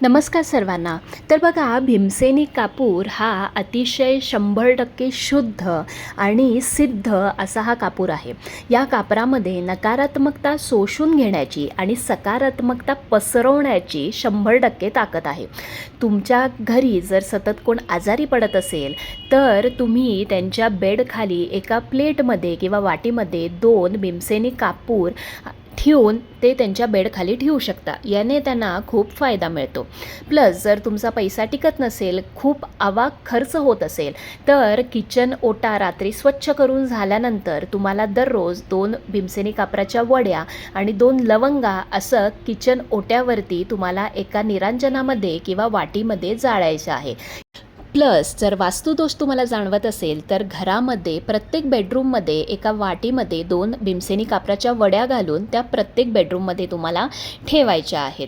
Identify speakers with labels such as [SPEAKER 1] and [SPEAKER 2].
[SPEAKER 1] नमस्कार सर्वांना. तर बघा, भीमसेनी कापूर हा अतिशय 100% शुद्ध आणि सिद्ध असा हा कापूर आहे. या कापरामध्ये नकारात्मकता शोषून घेण्याची आणि सकारात्मकता पसरवण्याची 100% ताकद आहे. तुमच्या घरी जर सतत कोण आजारी पडत असेल तर तुम्ही त्यांच्या बेडखाली एका प्लेटमध्ये किंवा वाटीमध्ये 2 भीमसेनी कापूर ठेवून ते त्यांच्या बेडखाली ठेवू शकता. याने त्यांना खूप फायदा मिळतो. प्लस जर तुमचा पैसा टिकत नसेल, खूप अवाक खर्च होत असेल, तर किचन ओटा रात्री स्वच्छ करून झाल्यानंतर तुम्हाला दररोज 2 भीमसेनी कापराच्या वड्या आणि 2 लवंगा असं किचन ओट्यावरती तुम्हाला एका निरांजनामध्ये किंवा वाटीमध्ये जाळायचं आहे. प्लस जर वास्तुदोष तुम्हाला जाणवत असेल तर घरामध्ये प्रत्येक बेडरूममध्ये एका वाटीमध्ये 2 भीमसेनी कापराच्या वड्या घालून त्या प्रत्येक बेडरूममध्ये तुम्हाला ठेवायच्या आहेत.